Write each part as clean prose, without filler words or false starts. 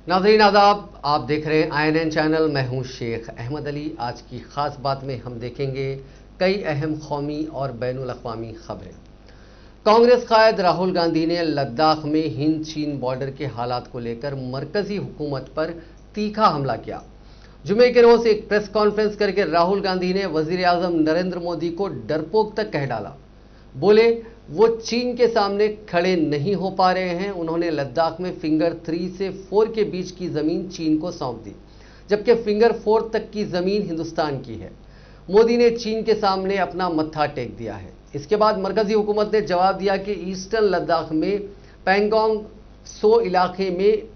नाज़रीन आदाब, आप देख रहे हैं INN चैनल। मैं हूं शेख अहमद अली। आज की खास बात में हम देखेंगे कई अहम कौमी और बैनुल अक़वामी खबरें। कांग्रेस कायद राहुल गांधी ने लद्दाख में हिंद चीन बॉर्डर के हालात को लेकर मरकजी हुकूमत पर तीखा हमला किया। जुमे के रोज एक प्रेस कॉन्फ्रेंस करके राहुल गांधी ने वजीर आजम नरेंद्र मोदी को डरपोक तक कह डाला। बोले वो चीन के सामने खड़े नहीं हो पा रहे हैं। उन्होंने लद्दाख में फिंगर 3 से 4 के बीच की जमीन चीन को सौंप दी, जबकि फिंगर 4 तक की जमीन हिंदुस्तान की है। मोदी ने चीन के सामने अपना मत्था टेक दिया है। इसके बाद मरकजी हुकूमत ने जवाब दिया कि ईस्टर्न लद्दाख में पैंगोंग सो इलाके में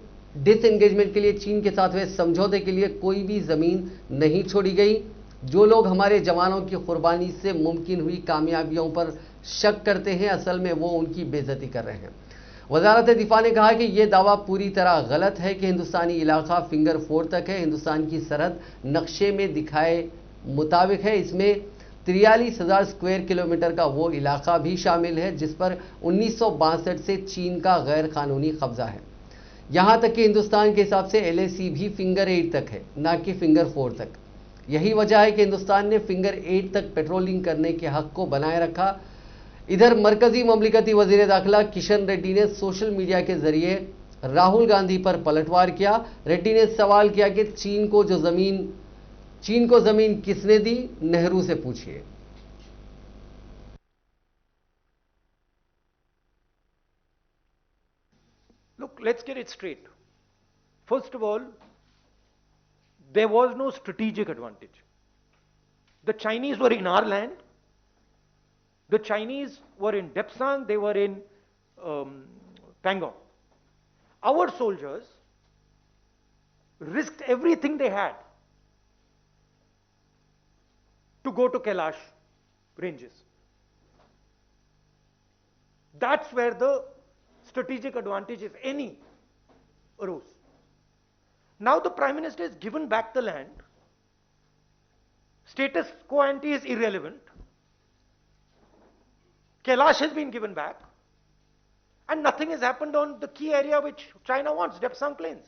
डिसएंगेजमेंट के लिए चीन के साथ हुए समझौते के लिए कोई भी जमीन नहीं छोड़ी गई। जो लोग हमारे जवानों की कुर्बानी से मुमकिन हुई कामयाबियों पर शक करते हैं, असल में वो उनकी बेइज्जती कर रहे हैं। वजारत दिफा ने कहा कि यह दावा पूरी तरह गलत है कि हिंदुस्तानी इलाका फिंगर 4 तक है। हिंदुस्तान की सरहद नक्शे में दिखाए मुताबिक है। इसमें 43,000 स्क्वायर किलोमीटर का वो इलाका भी शामिल है जिस पर 1962 से चीन का गैर कानूनी कब्जा है। यहां तक कि हिंदुस्तान के हिसाब से LAC भी फिंगर 8 तक है, ना कि फिंगर 4 तक। यही वजह है कि हिंदुस्तान ने फिंगर 8 तक पेट्रोलिंग करने के हक को बनाए रखा। इधर मरकजी ममलिकती वजीर दाखिला किशन रेड्डी ने सोशल मीडिया के जरिए राहुल गांधी पर पलटवार किया। रेड्डी ने सवाल किया कि चीन को जमीन किसने दी? नेहरू से पूछिए। Look, let's get it straight. First of all, there was no strategic advantage. The Chinese were in our land. The Chinese were in Depsang, they were in Pangong. Our soldiers risked everything they had to go to Kailash ranges. That's where the strategic advantage, if any, arose. Now the Prime Minister has given back the land. Status quo ante is irrelevant. Kailash has been given back, and nothing has happened on the key area which China wants, Depsang Plains.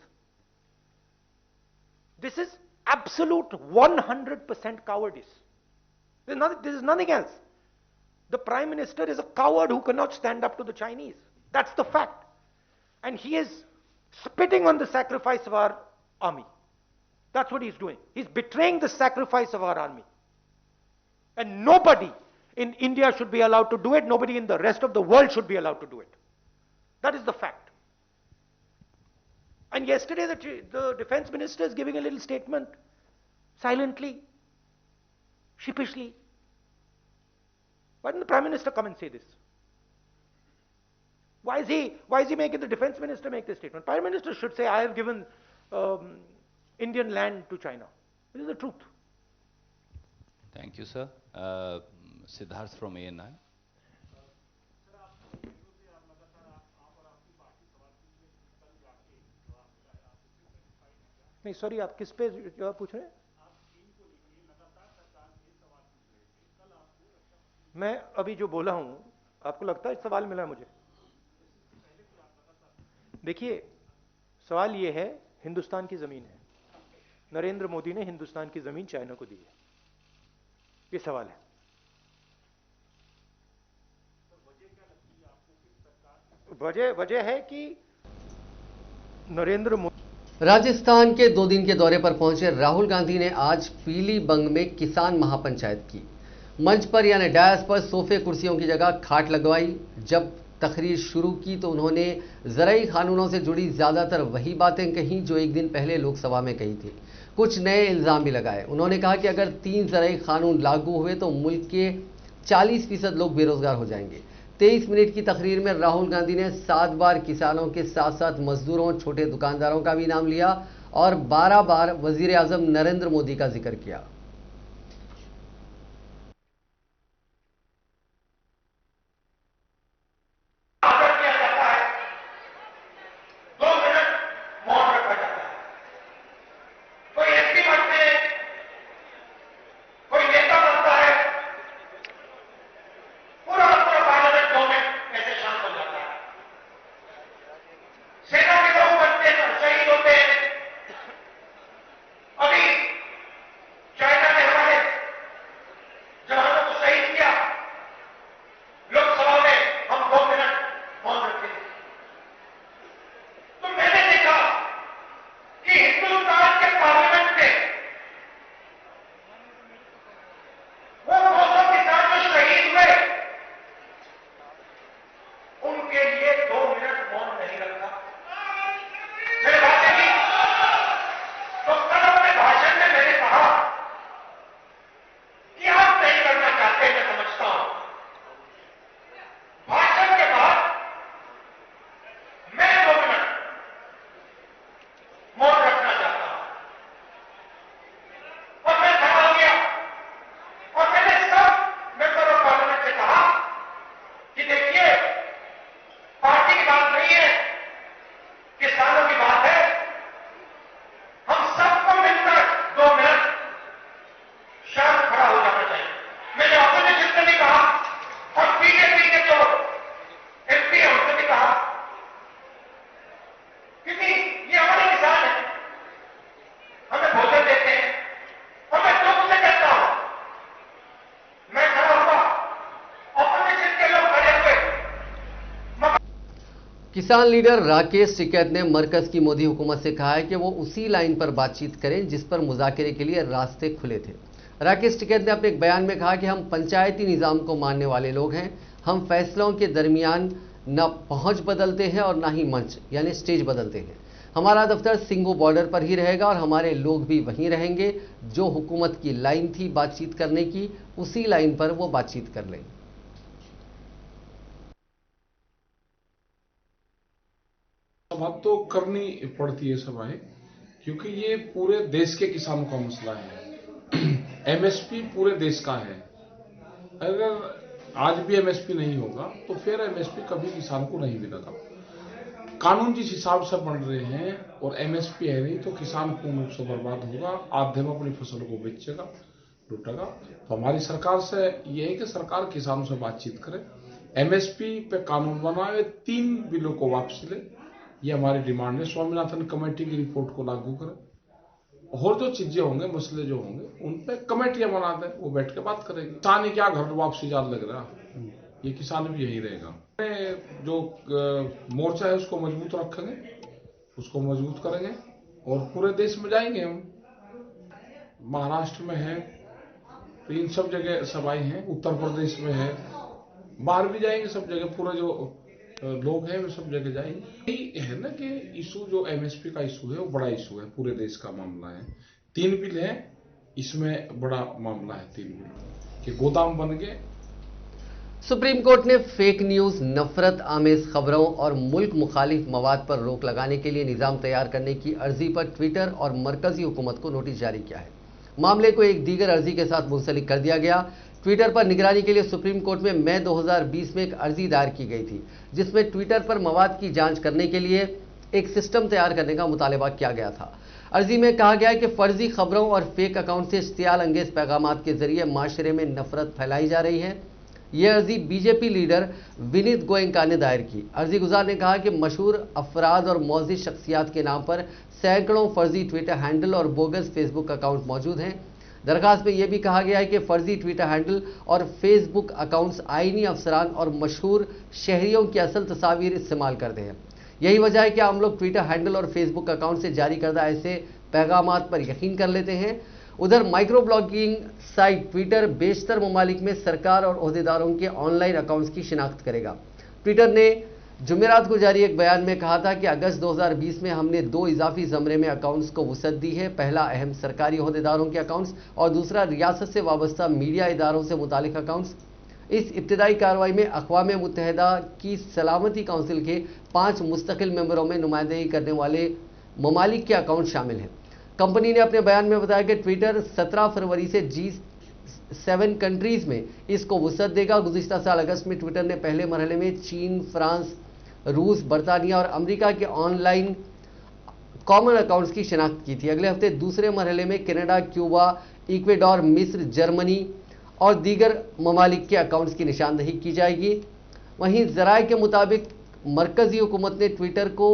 This is absolute 100% cowardice. This is nothing else. The Prime Minister is a coward who cannot stand up to the Chinese. That's the fact. And he is spitting on the sacrifice of our army. That's what he's doing. He's betraying the sacrifice of our army. And nobody in India should be allowed to do it. Nobody in the rest of the world should be allowed to do it. That is the fact. And yesterday the defense minister is giving a little statement, silently, sheepishly. Why didn't the Prime Minister come and say this? Why is he making the defense minister make this statement? Prime Minister should say, I have given Indian land to China. This is the truth. Thank you, sir. Siddharth from ANI. नहीं sorry, आप किस पे जवाब पूछ रहे हैं? मैं अभी जो बोला हूं, आपको लगता है सवाल मिला मुझे? देखिए, सवाल यह है, हिंदुस्तान की जमीन है, नरेंद्र मोदी ने हिंदुस्तान की जमीन चाइना को दी है, ये सवाल है। वजह है कि नरेंद्र मोदी राजस्थान के 2 दिन के दौरे पर पहुंचे राहुल गांधी ने आज पीलीबंग में किसान महापंचायत की। मंच पर यानी डायस पर सोफे कुर्सियों की जगह खाट लगवाई। जब तकरीर शुरू की तो उन्होंने ज़राई कानूनों से जुड़ी ज़्यादातर वही बातें कहीं जो एक दिन पहले लोकसभा में कही थी। कुछ नए इल्ज़ाम भी लगाए। उन्होंने कहा कि अगर 3 ज़राई कानून लागू हुए तो मुल्क के 40% लोग बेरोजगार हो जाएंगे। 23 मिनट की तकरीर में राहुल गांधी ने 7 बार किसानों के साथ साथ मजदूरों, छोटे दुकानदारों का भी नाम लिया और 12 बार वजीर आजम नरेंद्र मोदी का जिक्र किया। सेना के लोग बनते हैं, शहीद होते हैं, किसान लीडर राकेश टिकैत ने मरकज की मोदी हुकूमत से कहा है कि वो उसी लाइन पर बातचीत करें जिस पर मुज़ाकरे के लिए रास्ते खुले थे। राकेश टिकैत ने अपने एक बयान में कहा कि हम पंचायती निज़ाम को मानने वाले लोग हैं। हम फैसलों के दरमियान न पहुंच बदलते हैं और न ही मंच यानी स्टेज बदलते हैं। हमारा दफ्तर सिंगू बॉर्डर पर ही रहेगा और हमारे लोग भी वहीं रहेंगे। जो हुकूमत की लाइन थी बातचीत करने की, उसी लाइन पर वो बातचीत कर लें। सभा तो करनी पड़ती है सभाएं, क्योंकि ये पूरे देश के किसानों का मसला है। एमएसपी पूरे देश का है। अगर आज भी एमएसपी नहीं होगा तो फिर एमएसपी कभी किसान को नहीं मिलेगा। कानून जिस हिसाब से बन रहे हैं और एमएसपी है नहीं तो किसान पूर्ण रूप से बर्बाद होगा। आधे में अपनी फसल को बेचेगा, लूटेगा। तो हमारी सरकार से ये है कि सरकार किसानों से बातचीत करे, एमएसपी पे कानून बनाए, 3 बिलों को वापसी ले। ये हमारी डिमांड है। स्वामीनाथन कमेटी की रिपोर्ट को लागू करें और जो चीजें होंगे, मसले जो होंगे, उन पे कमेटियां बना दें, वो बैठ के बात करेंगे। किसान ही क्या घर वापसी याद लग रहा, ये किसान भी यही रहेगा। जो मोर्चा है उसको मजबूत रखेंगे, उसको मजबूत करेंगे और पूरे देश में जाएंगे। हम महाराष्ट्र में है, तो इन सब जगह सभाएं हैं, उत्तर प्रदेश में है, बाहर भी जाएंगे, सब जगह पूरा जो लोग हैं वो सब जगह जाएंगे। यही है ना कि इशू जो एमएसपी का इशू है वो बड़ा इशू है, पूरे देश का मामला है। 3 बिल है, इसमें बड़ा मामला है 3 बिल कि गोदाम बन गए। सुप्रीम कोर्ट ने फेक न्यूज, नफरत आमेज खबरों और मुल्क मुखालिफ मवाद पर रोक लगाने के लिए निज़ाम तैयार करने की अर्जी पर ट्विटर और मरकजी हुकूमत को नोटिस जारी किया है। मामले को एक दीगर अर्जी के साथ मुंसलिक कर दिया गया। ट्विटर पर निगरानी के लिए सुप्रीम कोर्ट में मई 2020 में एक अर्जी दायर की गई थी, जिसमें ट्विटर पर मवाद की जांच करने के लिए एक सिस्टम तैयार करने का मुतालबा किया गया था। अर्जी में कहा गया है कि फर्जी खबरों और फेक अकाउंट से इश्तियाल अंगेज पैगामात के जरिए माशरे में नफरत फैलाई जा रही है। यह अर्जी बीजेपी लीडर विनीत गोयनका ने दायर की। अर्जी गुजार ने कहा कि मशहूर अफराद और मौजूद शख्सियात के नाम पर सैकड़ों फर्जी ट्विटर हैंडल और बोगस फेसबुक अकाउंट मौजूद हैं। दरखास्त में यह भी कहा गया है कि फर्जी ट्विटर हैंडल और फेसबुक अकाउंट्स आईनी अफसरान और मशहूर शहरियों की असल तस्वीर इस्तेमाल करते हैं। यही वजह है कि आम लोग ट्विटर हैंडल और फेसबुक अकाउंट से जारी करदा ऐसे पैगामात पर यकीन कर लेते हैं। उधर माइक्रो ब्लॉगिंग साइट ट्विटर बेशतर ममालिक में सरकार और ओहदेदारों के ऑनलाइन अकाउंट्स की शिनाख्त करेगा। ट्विटर ने जुमेरात को जारी एक बयान में कहा था कि अगस्त 2020 में हमने 2 इजाफी ज़मरे में अकाउंट्स को वुसअत दी है। पहला अहम सरकारी ओहदेदारों के अकाउंट्स और दूसरा रियासत से वाबस्ता मीडिया इदारों से मुतालिक अकाउंट्स। इस इब्तदाई कार्रवाई में अक़वाम मुत्तहिदा की सलामती काउंसिल के 5 मुस्तकिल मेंबरों में नुमाइंदगी करने वाले ममालिक के अकाउंट शामिल हैं। कंपनी ने अपने बयान में बताया कि ट्विटर 17 फरवरी से G7 कंट्रीज में इसको वुसअत देगा। गुज़िश्ता साल अगस्त में ट्विटर ने पहले मरहले में चीन, फ्रांस, रूस, बरतानिया और अमेरिका के ऑनलाइन कॉमन अकाउंट्स की शिनाख्त की थी। अगले हफ्ते दूसरे मरहले में कनाडा, क्यूबा, इक्वेडोर, मिस्र, जर्मनी और दीगर ममालिक के अकाउंट्स की निशानदही की जाएगी। वहीं ज़राए के मुताबिक मरकजी हुकूमत ने ट्विटर को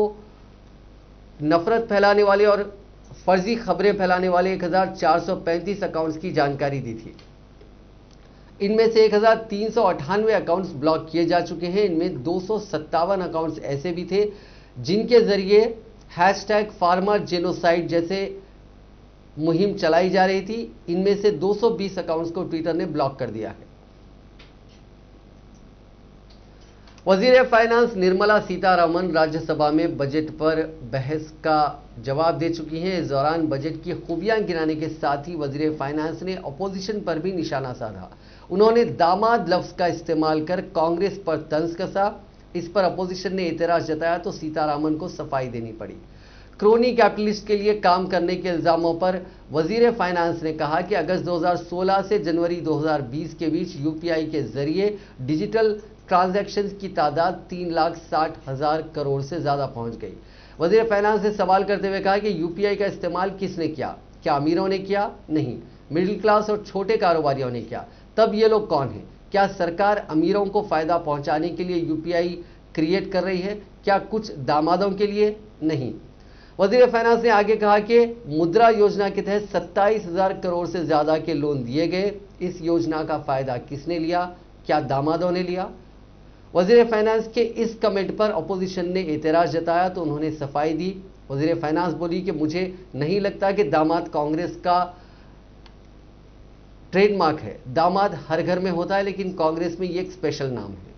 नफरत फैलाने वाले और फर्जी खबरें फैलाने वाले 1435 अकाउंट्स की जानकारी दी थी। इनमें से 1398 अकाउंट्स ब्लॉक किए जा चुके हैं। इनमें 257 अकाउंट्स ऐसे भी थे जिनके जरिए #फार्मर जेनोसाइड जैसे मुहिम चलाई जा रही थी। इनमें से 220 अकाउंट्स को ट्विटर ने ब्लॉक कर दिया है। वजीर फाइनेंस निर्मला सीतारमण राज्यसभा में बजट पर बहस का जवाब दे चुकी हैं। इस दौरान बजट की खूबियां गिनाने के साथ ही वजीर फाइनेंस ने अपोजिशन पर भी निशाना साधा। उन्होंने दामाद लफ्ज का इस्तेमाल कर कांग्रेस पर तंज कसा। इस पर अपोजिशन ने एतराज जताया तो सीतारमण को सफाई देनी पड़ी। क्रोनी कैपिटलिस्ट के लिए काम करने के इल्जामों पर वजीर फाइनेंस ने कहा कि अगस्त 2016 से जनवरी 2020 के बीच यूपीआई के जरिए डिजिटल ट्रांजैक्शंस की तादाद 3,60,000 करोड़ से ज्यादा पहुंच गई। वजीर फाइनेंस ने सवाल करते हुए कहा कि यूपीआई का इस्तेमाल किसने किया? क्या अमीरों ने किया? नहीं, मिडिल क्लास और छोटे कारोबारियों ने किया। तब ये लोग कौन हैं? क्या सरकार अमीरों को फायदा पहुंचाने के लिए यूपीआई क्रिएट कर रही है? क्या कुछ दामादों के लिए? नहीं। वजीर फाइनेंस ने आगे कहा कि मुद्रा योजना के तहत 27,000 करोड़ से ज्यादा के लोन दिए गए। इस योजना का फायदा किसने लिया? क्या दामादों ने लिया? वजीर फाइनेंस के इस कमेंट पर अपोजिशन ने एतराज जताया तो उन्होंने सफाई दी। वजीर फाइनेंस बोली कि मुझे नहीं लगता कि दामाद कांग्रेस का ट्रेडमार्क है। दामाद हर घर में होता है, लेकिन कांग्रेस में ये एक स्पेशल नाम है।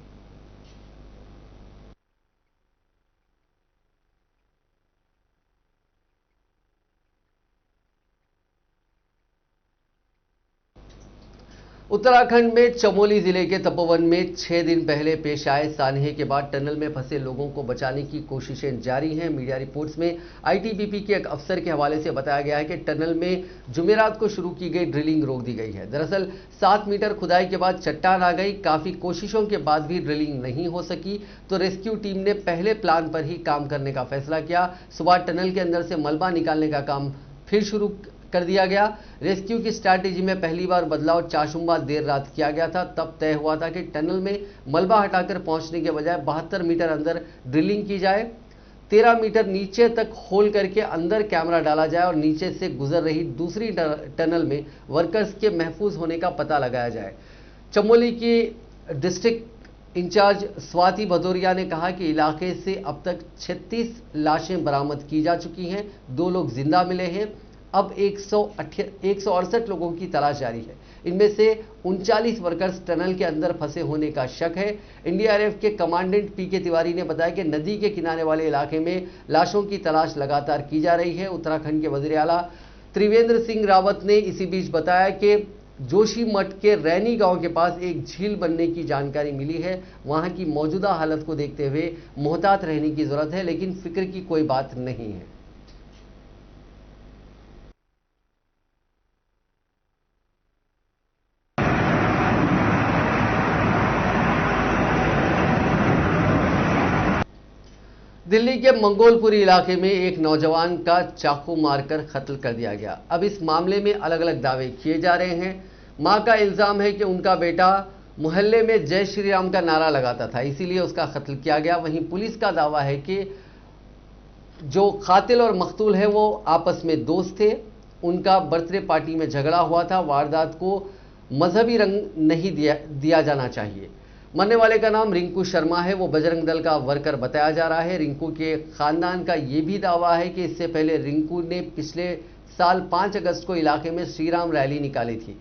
उत्तराखंड में चमोली जिले के तपोवन में 6 दिन पहले पेश आए सानहे के बाद टनल में फंसे लोगों को बचाने की कोशिशें जारी हैं। मीडिया रिपोर्ट्स में आईटीबीपी के एक अफसर के हवाले से बताया गया है कि टनल में जुमेरात को शुरू की गई ड्रिलिंग रोक दी गई है। दरअसल 7 मीटर खुदाई के बाद चट्टान आ गई। काफी कोशिशों के बाद भी ड्रिलिंग नहीं हो सकी तो रेस्क्यू टीम ने पहले प्लान पर ही काम करने का फैसला किया। सुबह टनल के अंदर से मलबा निकालने का काम फिर शुरू कर दिया गया। रेस्क्यू की स्ट्रैटेजी में पहली बार बदलाव चाशुम्बा देर रात किया गया था। तब तय हुआ था कि टनल में मलबा हटाकर पहुंचने के बजाय 72 मीटर अंदर ड्रिलिंग की जाए, 13 मीटर नीचे तक होल करके अंदर कैमरा डाला जाए और नीचे से गुजर रही दूसरी टनल में वर्कर्स के महफूज होने का पता लगाया जाए। चमोली की डिस्ट्रिक्ट इंचार्ज स्वाति भदौरिया ने कहा कि इलाके से अब तक 36 लाशें बरामद की जा चुकी हैं, 2 लोग जिंदा मिले हैं। अब 168 लोगों की तलाश जारी है। इनमें से 39 वर्कर्स टनल के अंदर फंसे होने का शक है। एनडीआरएफ के कमांडेंट पीके तिवारी ने बताया कि नदी के किनारे वाले इलाके में लाशों की तलाश लगातार की जा रही है। उत्तराखंड के वजीर आला त्रिवेंद्र सिंह रावत ने इसी बीच बताया कि जोशीमठ के रैनी गांव के पास एक झील बनने की जानकारी मिली है। वहां की मौजूदा हालत को देखते हुए मोहतात रहने की जरूरत है, लेकिन फिक्र की कोई बात नहीं है। दिल्ली के मंगोलपुरी इलाके में एक नौजवान का चाकू मारकर कत्ल कर दिया गया। अब इस मामले में अलग अलग दावे किए जा रहे हैं। मां का इल्जाम है कि उनका बेटा मोहल्ले में जय श्री राम का नारा लगाता था, इसीलिए उसका कत्ल किया गया। वहीं पुलिस का दावा है कि जो कातिल और मकतूल है वो आपस में दोस्त थे, उनका बर्थडे पार्टी में झगड़ा हुआ था। वारदात को मजहबी रंग नहीं दिया जाना चाहिए। मरने वाले का नाम रिंकू शर्मा है, वो बजरंग दल का वर्कर बताया जा रहा है। रिंकू के खानदान का यह भी दावा है कि इससे पहले रिंकू ने पिछले साल 5 अगस्त को इलाके में श्री राम रैली निकाली थी,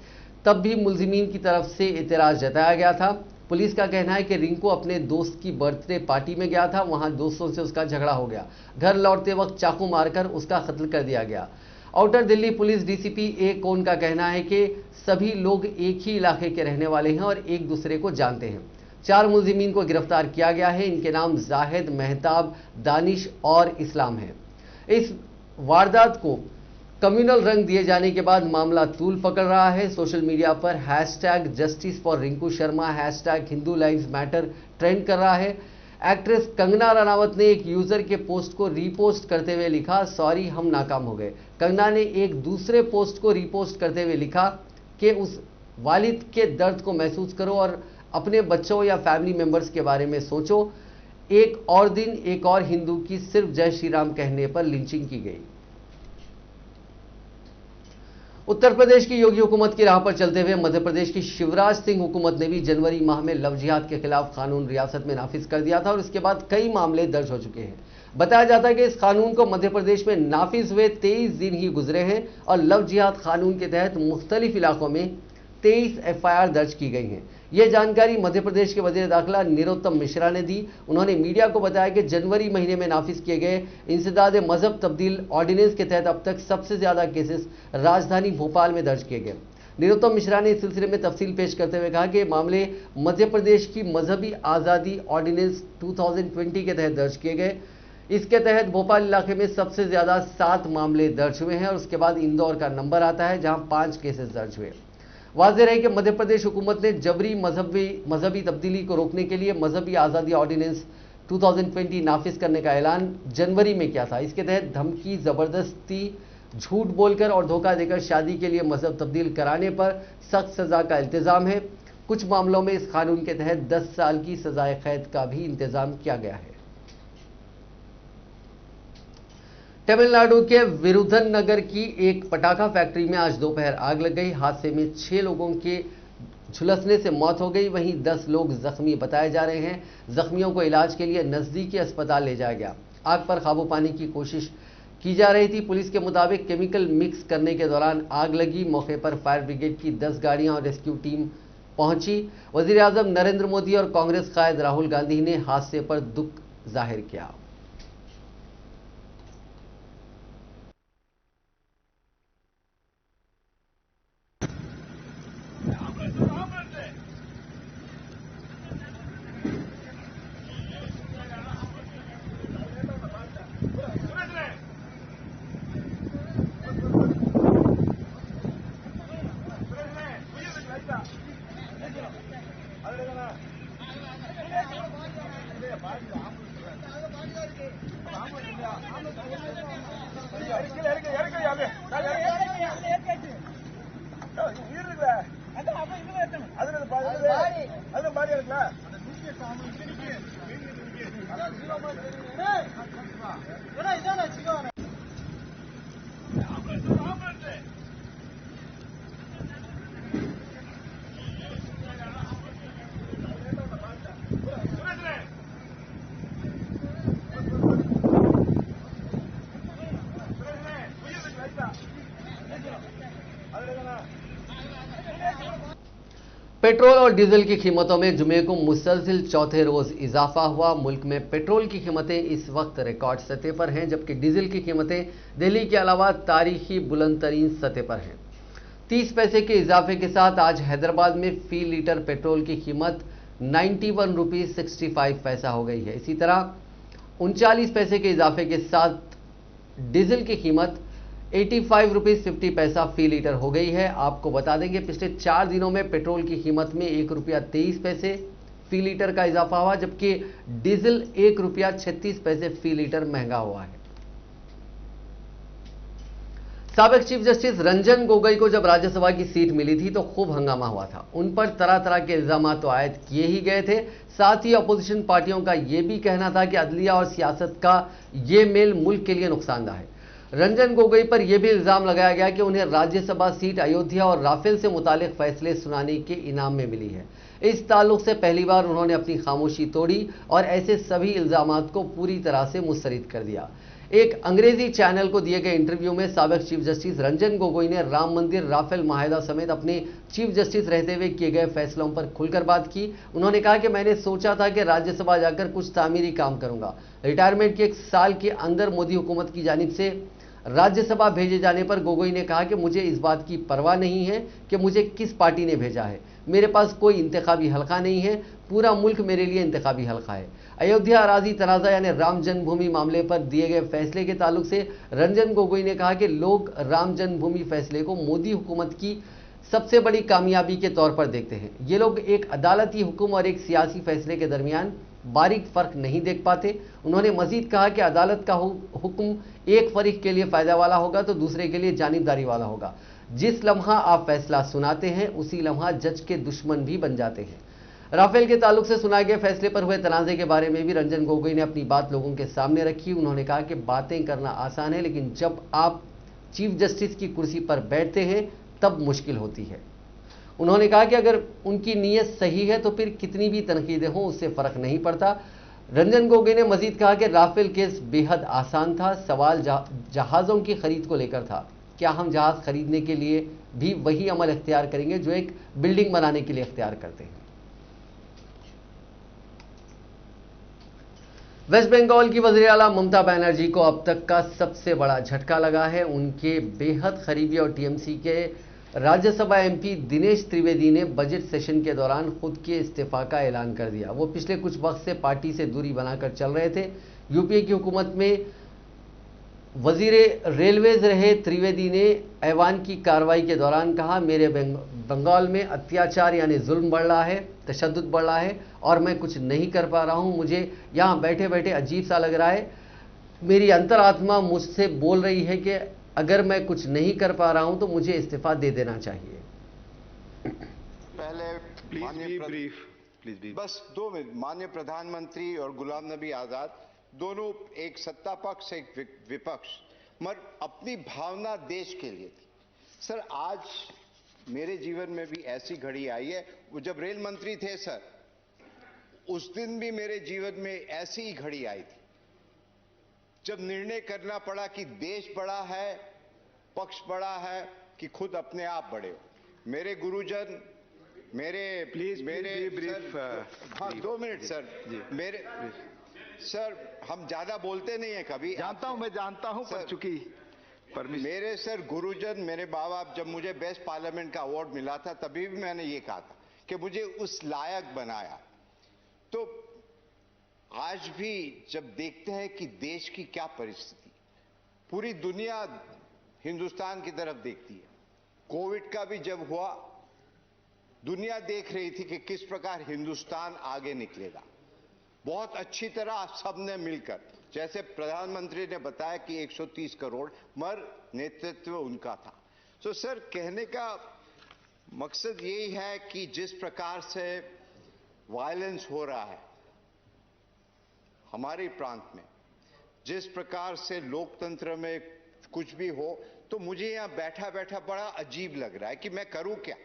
तब भी मुलजिमीन की तरफ से एतराज जताया गया था। पुलिस का कहना है कि रिंकू अपने दोस्त की बर्थडे पार्टी में गया था, वहां दोस्तों से उसका झगड़ा हो गया। घर लौटते वक्त चाकू मारकर उसका कत्ल कर दिया गया। आउटर दिल्ली पुलिस डीसीपी ए कोन का कहना है कि सभी लोग एक ही इलाके के रहने वाले हैं और एक दूसरे को जानते हैं। 4 मुलजिमीन को गिरफ्तार किया गया है। इनके नाम जाहिद, मेहताब, दानिश और इस्लाम है। इस वारदात को कम्युनल रंग दिए जाने के बाद मामला तूल पकड़ रहा है। सोशल मीडिया पर #justice for Rinku Sharma, #Hindu lives matter trend कर रहा है। एक्ट्रेस कंगना रनावत ने एक यूजर के पोस्ट को रीपोस्ट करते हुए लिखा, सॉरी हम नाकाम हो गए। कंगना ने एक दूसरे पोस्ट को रीपोस्ट करते हुए लिखा कि उस वालिद के दर्द को महसूस करो और अपने बच्चों या फैमिली मेंबर्स के बारे में सोचो। एक और दिन एक और हिंदू की सिर्फ जय श्री राम कहने पर लिंचिंग की गई। उत्तर प्रदेश की योगी हुकूमत की राह पर चलते हुए मध्य प्रदेश की शिवराज सिंह हुकूमत ने भी जनवरी माह में लव जिहाद के खिलाफ कानून रियासत में नाफिज कर दिया था और इसके बाद कई मामले दर्ज हो चुके हैं। बताया जाता है कि इस कानून को मध्य प्रदेश में नाफिज हुए 23 दिन ही गुजरे हैं और लव जिहाद कानून के तहत मुख्तलिफ इलाकों में 23 FIR दर्ज की गई हैं। यह जानकारी मध्य प्रदेश के वजीर दाखिला निरोत्तम मिश्रा ने दी। उन्होंने मीडिया को बताया कि जनवरी महीने में नाफिज किए गए इंसदाद मजहब तब्दील ऑर्डिनेंस के तहत अब तक सबसे ज्यादा केसेस राजधानी भोपाल में दर्ज किए गए। निरोत्तम मिश्रा ने इस सिलसिले में तफसील पेश करते हुए कहा कि मामले मध्य प्रदेश की मजहबी आज़ादी ऑर्डिनेंस 2020 के तहत दर्ज किए गए। इसके तहत भोपाल इलाके में सबसे ज्यादा 7 मामले दर्ज हुए हैं और उसके बाद इंदौर का नंबर आता है जहां 5 केसेस दर्ज हुए। वाज़ेह है कि मध्य प्रदेश हुकूमत ने जबरी मजहबी तब्दीली को रोकने के लिए मजहबी आज़ादी ऑर्डिनेंस 2020 नाफिज करने का ऐलान जनवरी में किया था। इसके तहत धमकी, जबरदस्ती, झूठ बोलकर और धोखा देकर शादी के लिए मजहब तब्दील कराने पर सख्त सजा का इंतजाम है। कुछ मामलों में इस कानून के तहत 10 साल की सजाए कैद का भी इंतजाम किया गया है। तमिलनाडु के विरुधन नगर की एक पटाखा फैक्ट्री में आज दोपहर आग लग गई। हादसे में 6 लोगों के झुलसने से मौत हो गई। वहीं 10 लोग जख्मी बताए जा रहे हैं। जख्मियों को इलाज के लिए नजदीकी अस्पताल ले जाया गया। आग पर काबू पाने की कोशिश की जा रही थी। पुलिस के मुताबिक केमिकल मिक्स करने के दौरान आग लगी। मौके पर फायर ब्रिगेड की 10 गाड़ियां और रेस्क्यू टीम पहुंची। वजीर आजम नरेंद्र मोदी और कांग्रेस कायद राहुल गांधी ने हादसे पर दुख जाहिर किया। पेट्रोल और डीजल की कीमतों में जुमे को मुसलसिल चौथे रोज इजाफा हुआ। मुल्क में पेट्रोल की कीमतें इस वक्त रिकॉर्ड सतह पर हैं, जबकि डीजल की कीमतें दिल्ली के अलावा तारीखी बुलंद तरीन सतह पर हैं। 30 पैसे के इजाफे के साथ आज हैदराबाद में फी लीटर पेट्रोल की कीमत 91 रुपीज 65 पैसा हो गई है। इसी तरह 39 पैसे के इजाफे के साथ डीजल की कीमत 85 रुपीज 50 पैसा फी लीटर हो गई है। आपको बता देंगे पिछले 4 दिनों में पेट्रोल की कीमत में 1 रुपया 23 पैसे फी लीटर का इजाफा हुआ, जबकि डीजल 1 रुपया 36 पैसे फी लीटर महंगा हुआ है। साबिक चीफ जस्टिस रंजन गोगोई को जब राज्यसभा की सीट मिली थी तो खूब हंगामा हुआ था। उन पर तरह तरह के इल्जाम तो आयद किए ही गए थे। साथ ही अपोजिशन पार्टियों का यह भी कहना था कि अदलिया और सियासत का यह मेल मुल्क के लिए नुकसानदा है। रंजन गोगोई पर यह भी इल्जाम लगाया गया कि उन्हें राज्यसभा सीट अयोध्या और राफेल से मुतालिक फैसले सुनाने के इनाम में मिली है। इस ताल्लुक से पहली बार उन्होंने अपनी खामोशी तोड़ी और ऐसे सभी इल्जामात को पूरी तरह से मुस्तरद कर दिया। एक अंग्रेजी चैनल को दिए गए इंटरव्यू में साबिक चीफ जस्टिस रंजन गोगोई ने राम मंदिर, राफेल माहिदा समेत अपने चीफ जस्टिस रहते हुए किए गए फैसलों पर खुलकर बात की। उन्होंने कहा कि मैंने सोचा था कि राज्यसभा जाकर कुछ तामीरी काम करूंगा। रिटायरमेंट के 1 साल के अंदर मोदी हुकूमत की जानिब से राज्यसभा भेजे जाने पर गोगोई ने कहा कि मुझे इस बात की परवाह नहीं है कि मुझे किस पार्टी ने भेजा है। मेरे पास कोई इंतखाबी हल्का नहीं है, पूरा मुल्क मेरे लिए इंतखाबी हल्का है। अयोध्या अराजी तनाज़ा यानी राम जन्मभूमि मामले पर दिए गए फैसले के ताल्लुक से रंजन गोगोई ने कहा कि लोग राम जन्मभूमि फैसले को मोदी हुकूमत की सबसे बड़ी कामयाबी के तौर पर देखते हैं। ये लोग एक अदालती हुक्म और एक सियासी फैसले के दरमियान बारीक फर्क नहीं देख पाते। उन्होंने मजीद कहा कि अदालत का हुक्म एक फरीक के लिए फायदा वाला होगा तो दूसरे के लिए जानिबदारी वाला होगा। जिस लम्हा आप फैसला सुनाते हैं उसी लम्हा जज के दुश्मन भी बन जाते हैं। राफेल के ताल्लुक से सुनाए गए फैसले पर हुए तनाज़े के बारे में भी रंजन गोगोई ने अपनी बात लोगों के सामने रखी। उन्होंने कहा कि बातें करना आसान है, लेकिन जब आप चीफ जस्टिस की कुर्सी पर बैठते हैं तब मुश्किल होती है। उन्होंने कहा कि अगर उनकी नीयत सही है तो फिर कितनी भी तनकीदें हों उससे फर्क नहीं पड़ता। रंजन गोगोई ने मजीद कहा कि राफेल केस बेहद आसान था, सवाल जहाज़ों की खरीद को लेकर था। क्या हम जहाज़ खरीदने के लिए भी वही अमल इख्तियार करेंगे जो एक बिल्डिंग बनाने के लिए इख्तियार करते हैं? वेस्ट बंगाल की वज़ीर आला ममता बनर्जी को अब तक का सबसे बड़ा झटका लगा है। उनके बेहद करीबी और टीएमसी के राज्यसभा एमपी दिनेश त्रिवेदी ने बजट सेशन के दौरान खुद के इस्तीफा का ऐलान कर दिया। वो पिछले कुछ वक्त से पार्टी से दूरी बनाकर चल रहे थे। यूपीए की हुकूमत में वजीर रेलवेज रहे त्रिवेदी ने ऐवान की कार्रवाई के दौरान कहा, मेरे बंगाल में अत्याचार यानी जुल्म बढ़ रहा है, तशद्दुद बढ़ रहा है और मैं कुछ नहीं कर पा रहा हूं। मुझे यहां बैठे बैठे अजीब सा लग रहा है। मेरी अंतरात्मा मुझसे बोल रही है कि अगर मैं कुछ नहीं कर पा रहा हूं तो मुझे इस्तीफा दे देना चाहिए। पहले बस 2 मिनट। माननीय प्रधानमंत्री और गुलाम नबी आजाद दोनों एक सत्ता पक्ष एक विपक्ष, मगर अपनी भावना देश के लिए थी। सर, आज मेरे जीवन में भी ऐसी घड़ी आई है। वो जब रेल मंत्री थे सर, उस दिन भी मेरे जीवन में ऐसी ही घड़ी आई थी, जब निर्णय करना पड़ा कि देश बड़ा है, पक्ष बड़ा है, कि खुद अपने आप बड़े हो। मेरे गुरुजन, मेरे हाँ 2 मिनट सर, मेरे सर, हम ज्यादा बोलते नहीं है कभी। जानता हूं, मैं जानता हूं, पर चूंकि मेरे सर गुरुजन, मेरे माँ बाप, जब मुझे बेस्ट पार्लियामेंट का अवार्ड मिला था तभी भी मैंने ये कहा था कि मुझे उस लायक बनाया। तो आज भी जब देखते हैं कि देश की क्या परिस्थिति, पूरी दुनिया हिंदुस्तान की तरफ देखती है। कोविड का भी जब हुआ, दुनिया देख रही थी कि किस प्रकार हिंदुस्तान आगे निकलेगा। बहुत अच्छी तरह सबने मिलकर, जैसे प्रधानमंत्री ने बताया कि 130 करोड़, मगर नेतृत्व उनका था। तो सर, कहने का मकसद यही है कि जिस प्रकार से वायलेंस हो रहा है हमारे प्रांत में, जिस प्रकार से लोकतंत्र में कुछ भी हो, तो मुझे यहां बैठा बैठा बड़ा अजीब लग रहा है कि मैं करूं क्या।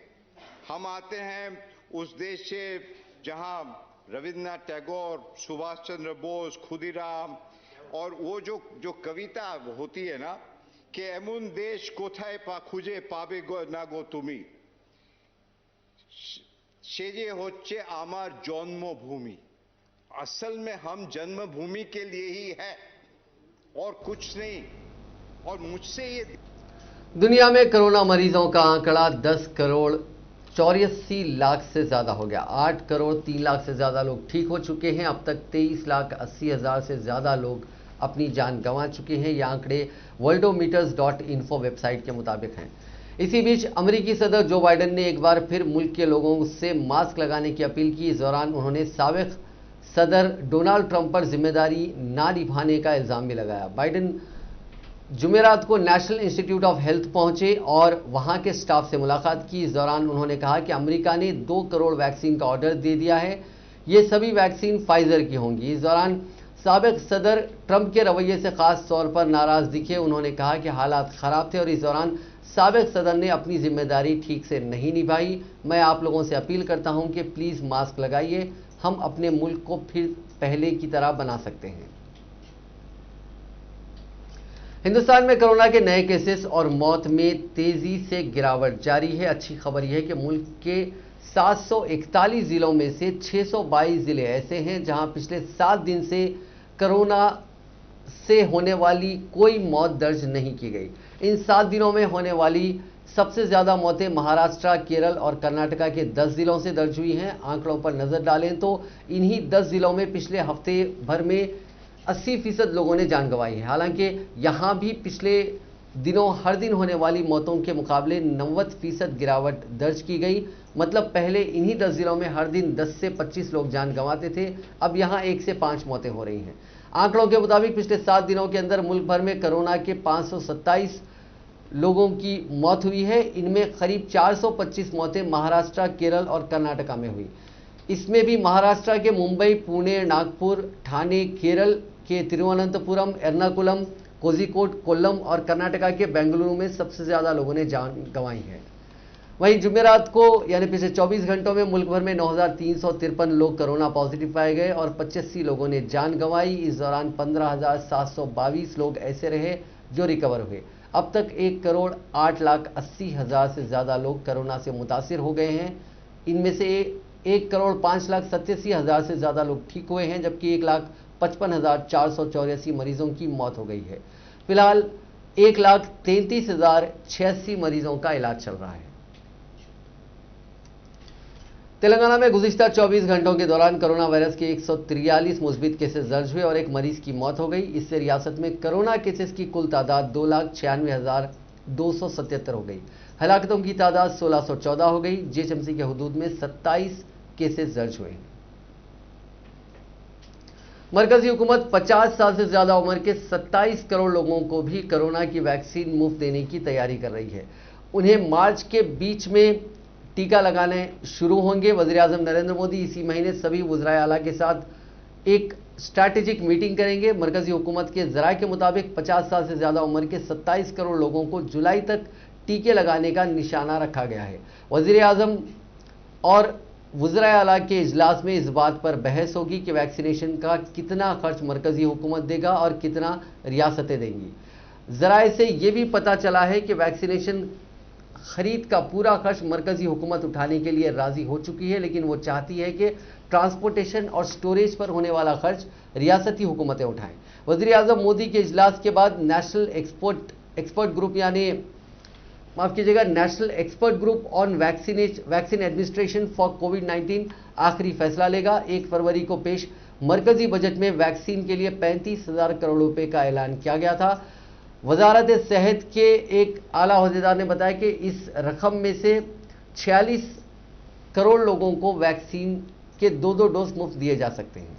हम आते हैं उस देश से जहां रविन्द्रनाथ टैगोर, सुभाष चंद्र बोस, खुदीराम, और वो जो कविता होती है ना कि एमुन देश कोथाय पा खुजे पाबे गो ना गो तुमी, सेजे होच्छे आमार जन्मभूमि। असल में हम जन्मभूमि के लिए ही है और कुछ नहीं। और मुझसे ये दुनिया में कोरोना मरीजों का आंकड़ा 10 करोड़ 84 लाख से ज्यादा हो गया। 8 करोड़ 3 लाख से ज्यादा लोग ठीक हो चुके हैं। अब तक 23 लाख 80 हजार से ज्यादा लोग अपनी जान गंवा चुके हैं। ये आंकड़े worldometers.info वेबसाइट के मुताबिक हैं। इसी बीच अमेरिकी सदर जो बाइडेन ने एक बार फिर मुल्क के लोगों से मास्क लगाने की अपील की। इस दौरान उन्होंने साबिक सदर डोनाल्ड ट्रंप पर जिम्मेदारी ना निभाने का इल्जाम भी लगाया। बाइडेन जुमेरात को नेशनल इंस्टीट्यूट ऑफ हेल्थ पहुंचे और वहां के स्टाफ से मुलाकात की। इस दौरान उन्होंने कहा कि अमेरिका ने 2 करोड़ वैक्सीन का ऑर्डर दे दिया है। ये सभी वैक्सीन फाइजर की होंगी। इस दौरान साबिक सदर ट्रंप के रवैये से खास तौर पर नाराज दिखे। उन्होंने कहा कि हालात खराब थे और इस दौरान साबिक सदर ने अपनी जिम्मेदारी ठीक से नहीं निभाई। मैं आप लोगों से अपील करता हूं कि प्लीज मास्क लगाइए, हम अपने मुल्क को फिर पहले की तरह बना सकते हैं। हिंदुस्तान में कोरोना के नए केसेस और मौत में तेजी से गिरावट जारी है। अच्छी खबर यह है कि मुल्क के 741 जिलों में से 622 जिले ऐसे हैं जहां पिछले 7 दिन से कोरोना से होने वाली कोई मौत दर्ज नहीं की गई। इन 7 दिनों में होने वाली सबसे ज्यादा मौतें महाराष्ट्र, केरल और कर्नाटका के 10 जिलों से दर्ज हुई हैं। आंकड़ों पर नजर डालें तो इन्हीं 10 जिलों में पिछले हफ्ते भर में 80% लोगों ने जान गंवाई है। हालांकि यहां भी पिछले दिनों हर दिन होने वाली मौतों के मुकाबले 90% गिरावट दर्ज की गई। मतलब पहले इन्हीं 10 जिलों में हर दिन 10 से 25 लोग जान गंवाते थे, अब यहां 1 से 5 मौतें हो रही हैं। आंकड़ों के मुताबिक पिछले 7 दिनों के अंदर मुल्क भर में कोरोना के 527 लोगों की मौत हुई है। इनमें करीब 425 मौतें महाराष्ट्र, केरल और कर्नाटका में हुई। इसमें भी महाराष्ट्र के मुंबई, पुणे, नागपुर, ठाणे, केरल के तिरुवनंतपुरम, एर्नाकुलम, कोझिकोड, कोल्लम और कर्नाटका के बेंगलुरु में सबसे ज्यादा लोगों ने जान गंवाई है। वहीं जुमेरात को यानी पिछले 24 घंटों में मुल्क भर में 9353 लोग कोरोना पॉजिटिव पाए गए और 85 लोगों ने जान गंवाई। इस दौरान 15,722 लोग ऐसे रहे जो रिकवर हुए। अब तक 1 करोड़ 8,80,000 से ज्यादा लोग कोरोना से मुतासिर हो गए हैं। इनमें से 1 करोड़ 5,87,000 से ज्यादा लोग ठीक हुए हैं, जबकि 1,55,484 मरीजों की मौत हो गई है। फिलहाल 1,33,086 मरीजों का इलाज चल रहा है। तेलंगाना में गुज़िश्ता 24 घंटों के दौरान कोरोना वायरस के 143 मुस्बित केसेस दर्ज हुए और एक मरीज की मौत हो गई। इससे रियासत में कोरोना केसेस की कुल तादाद 2,96,277 हो गई। हलाकतों की तादाद 1,614 हो गई। जीएचएमसी के हुदूद में 27 केसेस दर्ज हुए। मरकजी हुकूमत 50 साल से ज्यादा उम्र के 27 करोड़ लोगों को भी कोरोना की वैक्सीन मुफ्त देने की तैयारी कर रही है। उन्हें मार्च के बीच में टीका लगाने शुरू होंगे। वज़ीर-ए-आज़म नरेंद्र मोदी इसी महीने सभी वज़राए आला के साथ एक स्ट्रैटेजिक मीटिंग करेंगे। मरकजी हुकूमत के ज़राए के मुताबिक 50 साल से ज्यादा उम्र के 27 करोड़ लोगों को जुलाई तक टीके लगाने का निशाना रखा गया है। वज़ीर आज़म और वज़राए आला के इजलास में इस बात पर बहस होगी कि वैक्सीनेशन का कितना खर्च मरकजी हुकूमत देगा और कितना रियासतें देंगी। ज़राए से ये भी पता चला है कि वैक्सीनेशन खरीद का पूरा खर्च मरकजी हुकूमत उठाने के लिए राजी हो चुकी है, लेकिन वो चाहती है कि ट्रांसपोर्टेशन और स्टोरेज पर होने वाला खर्च रियासती हुकूमतें उठाएं। वज़ीर आज़म मोदी के इजलास के बाद नेशनल एक्सपर्ट ग्रुप यानी national expert group on vaccine administration for कोविड-19 आखिरी फैसला लेगा। 1 फरवरी को पेश मरकजी बजट में वैक्सीन के लिए 35,000 करोड़ रुपए का ऐलान किया गया था। वजारत सेहत के एक आला ओहदेदार ने बताया कि इस रकम में से 46 करोड़ लोगों को वैक्सीन के 2 डोज मुफ्त दिए जा सकते हैं।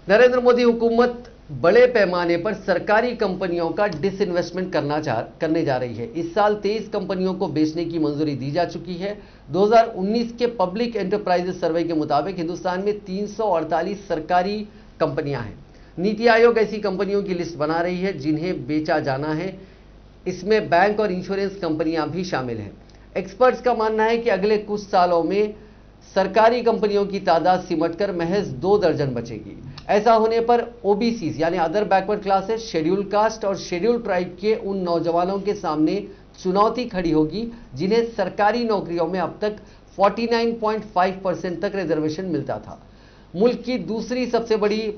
नरेंद्र मोदी हुकूमत बड़े पैमाने पर सरकारी कंपनियों का डिसइन्वेस्टमेंट करने जा रही है। इस साल 23 कंपनियों को बेचने की मंजूरी दी जा चुकी है। 2019 के पब्लिक एंटरप्राइजेस सर्वे के मुताबिक हिंदुस्तान में 348 सरकारी कंपनियां हैं। नीति आयोग ऐसी कंपनियों की लिस्ट बना रही है जिन्हें बेचा जाना है। इसमें बैंक और इंश्योरेंस कंपनियां भी शामिल हैं। एक्सपर्ट्स का मानना है कि अगले कुछ सालों में सरकारी कंपनियों की तादाद सिमटकर महज 2 दर्जन बचेगी। ऐसा होने पर ओबीसी यानी other backward classes, schedule caste और शेड्यूल ट्राइब के उन नौजवानों के सामने चुनौती खड़ी होगी जिन्हें सरकारी नौकरियों में अब तक 49.5% तक रिजर्वेशन मिलता था। मुल्क की दूसरी सबसे बड़ी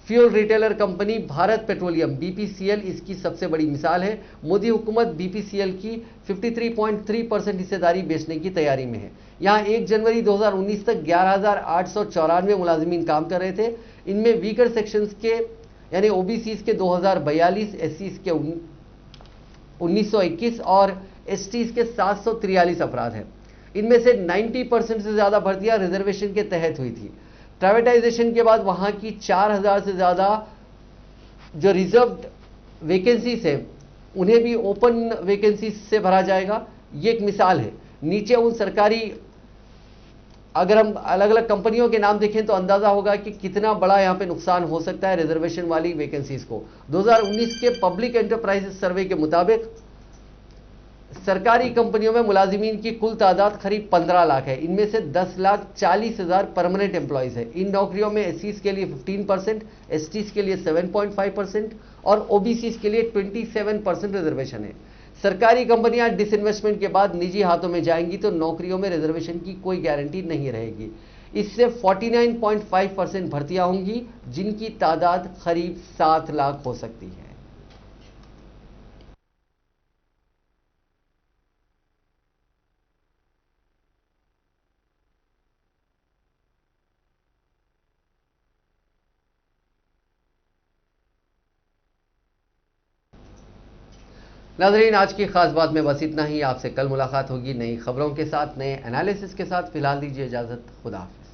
fuel retailer company Bharat petroleum BPCL इसकी सबसे बड़ी मिसाल है। मोदी हुकूमत बीपीसीएल की 53.3% हिस्सेदारी बेचने की तैयारी में है। यहां 1 जनवरी 2019 तक 11,894 मुलाजिमीन काम कर रहे थे। इनमें वीकर सेक्शंस के यानी ओबीसीज के 2042, एससीज के 1921 और एसटीज के 743 अफराद हैं। इनमें से 90% से ज्यादा भर्तियां रिजर्वेशन के तहत हुई थी। प्राइवेटाइजेशन के बाद वहां की 4,000 से ज्यादा जो रिजर्व्ड वैकेंसीज है उन्हें भी ओपन वैकेंसी से भरा जाएगा। ये एक मिसाल है। नीचे उन सरकारी, अगर हम अलग अलग कंपनियों के नाम देखें तो अंदाजा होगा कि कितना बड़ा यहां पे नुकसान हो सकता है रिजर्वेशन वाली वैकेंसीज को। 2019 के पब्लिक एंटरप्राइजेस सर्वे के मुताबिक सरकारी कंपनियों में मुलाजिमीन की कुल तादाद करीब 15 लाख है। इनमें से 10,40,000 परमानेंट एम्प्लॉयज है। इन नौकरियों में एससीज के लिए 15%, एसटीज के लिए 7.5% और ओबीसीज के लिए 27% रिजर्वेशन है। सरकारी कंपनियां डिसइन्वेस्टमेंट के बाद निजी हाथों में जाएंगी तो नौकरियों में रिजर्वेशन की कोई गारंटी नहीं रहेगी। इससे 49.5% भर्तियां होंगी जिनकी तादाद करीब 7 लाख हो सकती है। नाज़रीन, आज की खास बात में बस इतना ही। आपसे कल मुलाकात होगी नई खबरों के साथ, नए एनालिसिस के साथ। फिलहाल दीजिए इजाजत। खुदा हाफिज़।